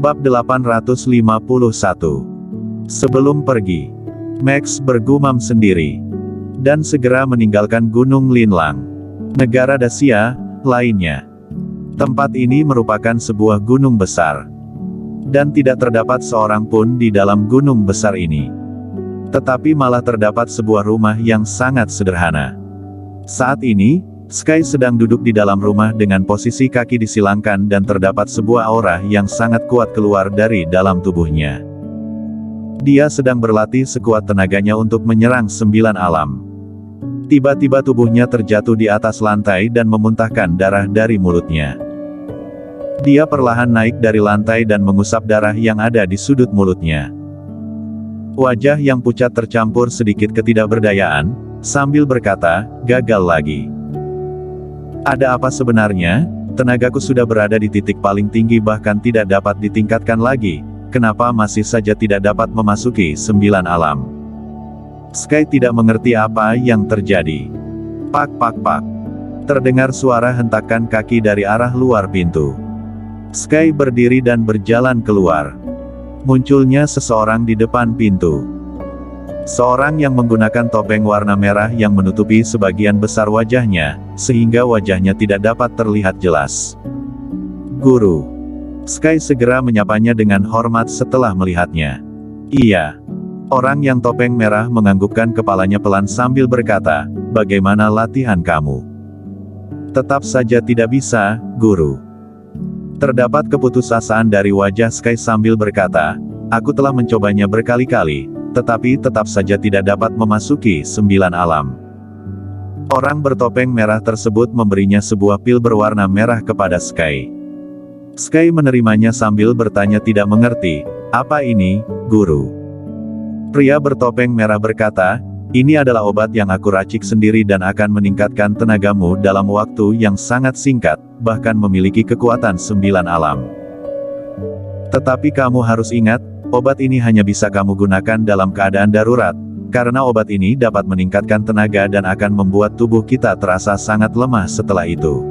Bab 851. Sebelum pergi, Max bergumam sendiri, dan segera meninggalkan Gunung Linlang, negara Dacia lainnya. Tempat ini merupakan sebuah gunung besar, dan tidak terdapat seorang pun di dalam gunung besar ini. Tetapi malah terdapat sebuah rumah yang sangat sederhana. Saat ini, Sky sedang duduk di dalam rumah dengan posisi kaki disilangkan dan terdapat sebuah aura yang sangat kuat keluar dari dalam tubuhnya. Dia sedang berlatih sekuat tenaganya untuk menyerang 9 alam. Tiba-tiba tubuhnya terjatuh di atas lantai dan memuntahkan darah dari mulutnya. Dia perlahan naik dari lantai dan mengusap darah yang ada di sudut mulutnya. Wajah yang pucat tercampur sedikit ketidakberdayaan, sambil berkata, "Gagal lagi. Ada apa sebenarnya? Tenagaku sudah berada di titik paling tinggi bahkan tidak dapat ditingkatkan lagi. Kenapa masih saja tidak dapat memasuki 9 alam?" Sky tidak mengerti apa yang terjadi. Pak pak pak. Terdengar suara hentakan kaki dari arah luar pintu. Sky berdiri dan berjalan keluar. Munculnya seseorang di depan pintu. Seorang yang menggunakan topeng warna merah yang menutupi sebagian besar wajahnya, sehingga wajahnya tidak dapat terlihat jelas. "Guru." Sky segera menyapanya dengan hormat setelah melihatnya. "Iya." Orang yang topeng merah menganggukkan kepalanya pelan sambil berkata, "Bagaimana latihan kamu?" "Tetap saja tidak bisa, Guru." Terdapat keputusasaan dari wajah Sky sambil berkata, "Aku telah mencobanya berkali-kali, tetapi tetap saja tidak dapat memasuki 9 alam." Orang bertopeng merah tersebut memberinya sebuah pil berwarna merah kepada Sky. Sky menerimanya sambil bertanya tidak mengerti, "Apa ini, Guru?" Pria bertopeng merah berkata, "Ini adalah obat yang aku racik sendiri dan akan meningkatkan tenagamu dalam waktu yang sangat singkat, bahkan memiliki kekuatan 9 alam. Tetapi kamu harus ingat, obat ini hanya bisa kamu gunakan dalam keadaan darurat, karena obat ini dapat meningkatkan tenaga dan akan membuat tubuh kita terasa sangat lemah setelah itu."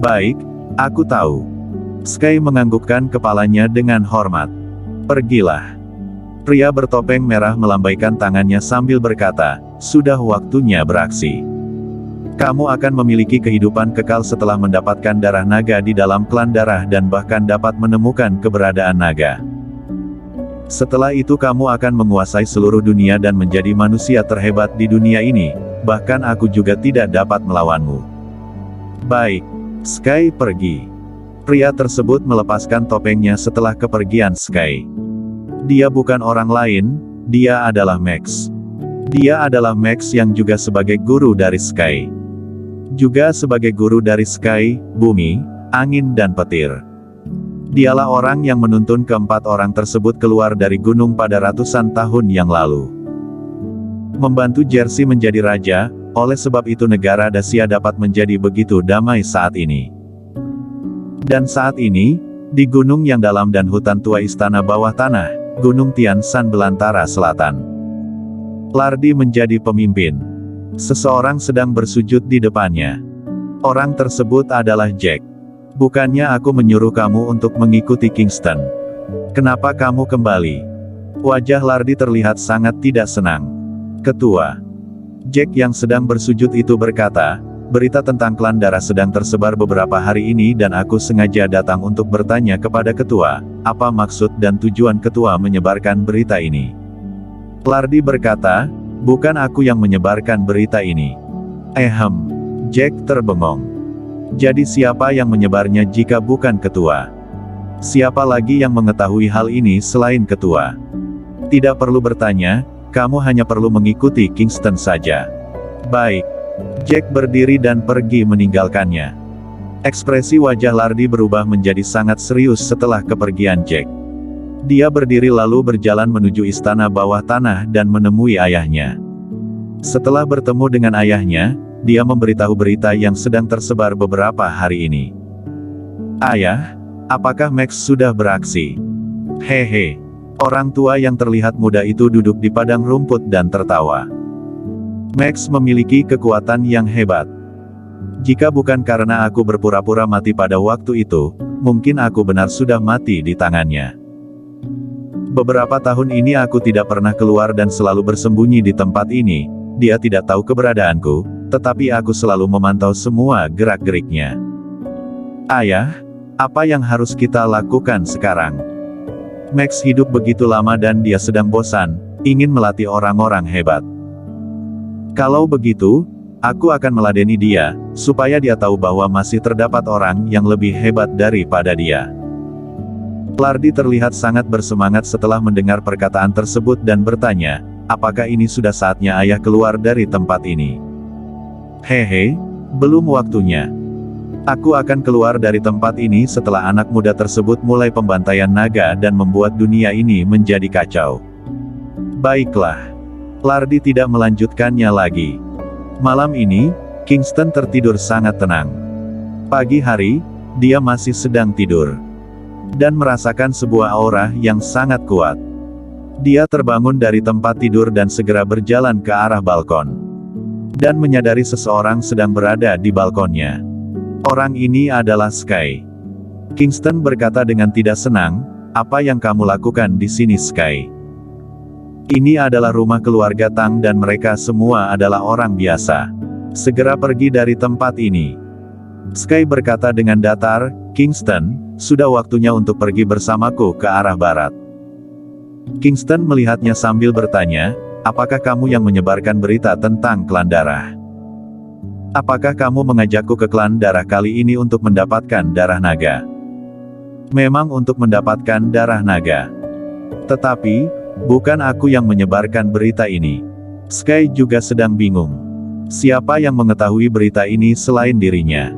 "Baik, aku tahu." Sky menganggukkan kepalanya dengan hormat. "Pergilah." Pria bertopeng merah melambaikan tangannya sambil berkata, "Sudah waktunya beraksi. Kamu akan memiliki kehidupan kekal setelah mendapatkan darah naga di dalam klan darah dan bahkan dapat menemukan keberadaan naga. Setelah itu kamu akan menguasai seluruh dunia dan menjadi manusia terhebat di dunia ini, bahkan aku juga tidak dapat melawanmu." "Baik." Sky pergi. Pria tersebut melepaskan topengnya setelah kepergian Sky. Dia bukan orang lain, dia adalah Max. Dia adalah Max yang juga sebagai guru dari Sky. Juga sebagai guru dari Sky, bumi, angin dan petir. Dialah orang yang menuntun keempat orang tersebut keluar dari gunung pada ratusan tahun yang lalu. Membantu Jersey menjadi raja, oleh sebab itu negara Dacia dapat menjadi begitu damai saat ini. Dan saat ini, di gunung yang dalam dan hutan tua istana bawah tanah, Gunung Tian Shan belantara selatan, Lardi menjadi pemimpin. Seseorang sedang bersujud di depannya. Orang tersebut adalah Jack. "Bukannya aku menyuruh kamu untuk mengikuti Kingston? Kenapa kamu kembali?" Wajah Lardi terlihat sangat tidak senang. "Ketua." Jack yang sedang bersujud itu berkata, "Berita tentang klan darah sedang tersebar beberapa hari ini dan aku sengaja datang untuk bertanya kepada ketua, apa maksud dan tujuan ketua menyebarkan berita ini?" Lardi berkata, "Bukan aku yang menyebarkan berita ini." Jack terbengong. "Jadi siapa yang menyebarnya jika bukan ketua? Siapa lagi yang mengetahui hal ini selain ketua?" "Tidak perlu bertanya, kamu hanya perlu mengikuti Kingston saja." "Baik." Jack berdiri dan pergi meninggalkannya. Ekspresi wajah Lardi berubah menjadi sangat serius setelah kepergian Jack. Dia berdiri lalu berjalan menuju istana bawah tanah dan menemui ayahnya. Setelah bertemu dengan ayahnya, dia memberitahu berita yang sedang tersebar beberapa hari ini. "Ayah, apakah Max sudah beraksi?" "Hehe." Orang tua yang terlihat muda itu duduk di padang rumput dan tertawa. "Max memiliki kekuatan yang hebat. Jika bukan karena aku berpura-pura mati pada waktu itu, mungkin aku benar sudah mati di tangannya. Beberapa tahun ini aku tidak pernah keluar dan selalu bersembunyi di tempat ini. Dia tidak tahu keberadaanku, tetapi aku selalu memantau semua gerak-geriknya. Ayah, apa yang harus kita lakukan sekarang? Max hidup begitu lama dan dia sedang bosan, ingin melatih orang-orang hebat. Kalau begitu, aku akan meladeni dia, supaya dia tahu bahwa masih terdapat orang yang lebih hebat daripada dia. Lardi terlihat sangat bersemangat setelah mendengar perkataan tersebut dan bertanya, apakah ini sudah saatnya ayah keluar dari tempat ini? Hehe, belum waktunya. Aku akan keluar dari tempat ini setelah anak muda tersebut mulai pembantaian naga dan membuat dunia ini menjadi kacau. Baiklah. Lardi tidak melanjutkannya lagi. Malam ini, Kingston tertidur sangat tenang. Pagi hari, dia masih sedang tidur. Dan merasakan sebuah aura yang sangat kuat. Dia terbangun dari tempat tidur dan segera berjalan ke arah balkon. Dan menyadari seseorang sedang berada di balkonnya. Orang ini adalah Sky. Kingston berkata dengan tidak senang, apa yang kamu lakukan di sini Sky? Ini adalah rumah keluarga Tang dan mereka semua adalah orang biasa. Segera pergi dari tempat ini. Sky berkata dengan datar, Kingston, sudah waktunya untuk pergi bersamaku ke arah barat. Kingston melihatnya sambil bertanya, apakah kamu yang menyebarkan berita tentang klan darah? Apakah kamu mengajakku ke klan darah kali ini untuk mendapatkan darah naga? Memang untuk mendapatkan darah naga. Tetapi, bukan aku yang menyebarkan berita ini. Sky juga sedang bingung. Siapa yang mengetahui berita ini selain dirinya?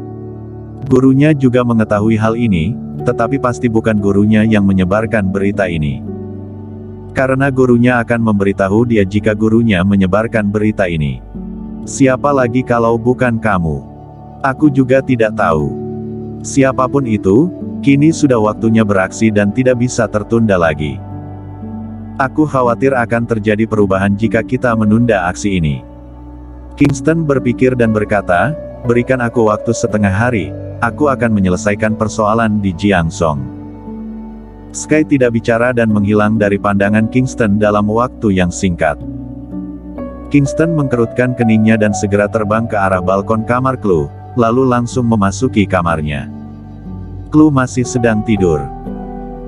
Gurunya juga mengetahui hal ini, tetapi pasti bukan gurunya yang menyebarkan berita ini. Karena gurunya akan memberitahu dia jika gurunya menyebarkan berita ini. Siapa lagi kalau bukan kamu? Aku juga tidak tahu. Siapapun itu, kini sudah waktunya beraksi dan tidak bisa tertunda lagi. Aku khawatir akan terjadi perubahan jika kita menunda aksi ini. Kingston berpikir dan berkata, berikan aku waktu setengah hari, aku akan menyelesaikan persoalan di Jiangsong. Sky tidak bicara dan menghilang dari pandangan Kingston dalam waktu yang singkat. Kingston mengkerutkan keningnya dan segera terbang ke arah balkon kamar Chloe, lalu langsung memasuki kamarnya. Chloe masih sedang tidur.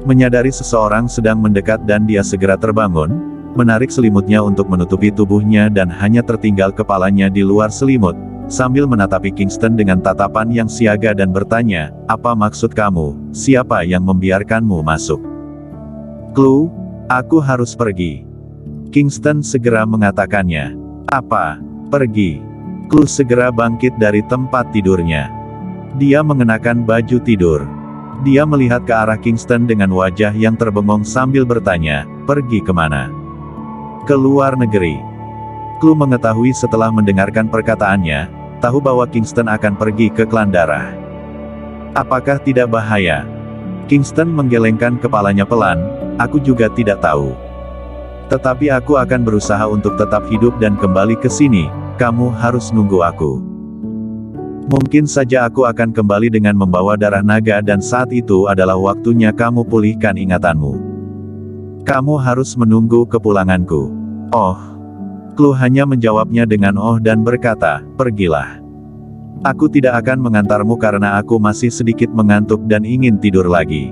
Menyadari seseorang sedang mendekat dan dia segera terbangun, menarik selimutnya untuk menutupi tubuhnya dan hanya tertinggal kepalanya di luar selimut, sambil menatapi Kingston dengan tatapan yang siaga dan bertanya, apa maksud kamu, siapa yang membiarkanmu masuk? Chloe, aku harus pergi. Kingston segera mengatakannya. Apa? Pergi. Chloe segera bangkit dari tempat tidurnya. Dia mengenakan baju tidur. Dia melihat ke arah Kingston dengan wajah yang terbengong sambil bertanya, pergi kemana? Ke luar negeri. Chloe mengetahui setelah mendengarkan perkataannya, tahu bahwa Kingston akan pergi ke klan darah. Apakah tidak bahaya? Kingston menggelengkan kepalanya pelan, aku juga tidak tahu. Tetapi aku akan berusaha untuk tetap hidup dan kembali ke sini, kamu harus nunggu aku. Mungkin saja aku akan kembali dengan membawa darah naga dan saat itu adalah waktunya kamu pulihkan ingatanmu. Kamu harus menunggu kepulanganku. Oh. Chloe hanya menjawabnya dengan oh dan berkata, pergilah. Aku tidak akan mengantarmu karena aku masih sedikit mengantuk dan ingin tidur lagi.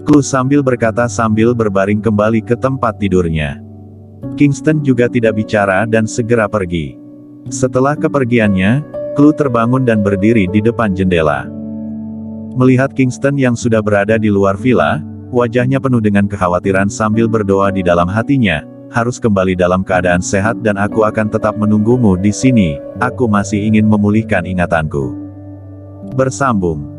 Chloe sambil berkata sambil berbaring kembali ke tempat tidurnya. Kingston juga tidak bicara dan segera pergi. Setelah kepergiannya, Chloe terbangun dan berdiri di depan jendela. Melihat Kingston yang sudah berada di luar villa, wajahnya penuh dengan kekhawatiran sambil berdoa di dalam hatinya, harus kembali dalam keadaan sehat dan aku akan tetap menunggumu di sini, aku masih ingin memulihkan ingatanku. Bersambung.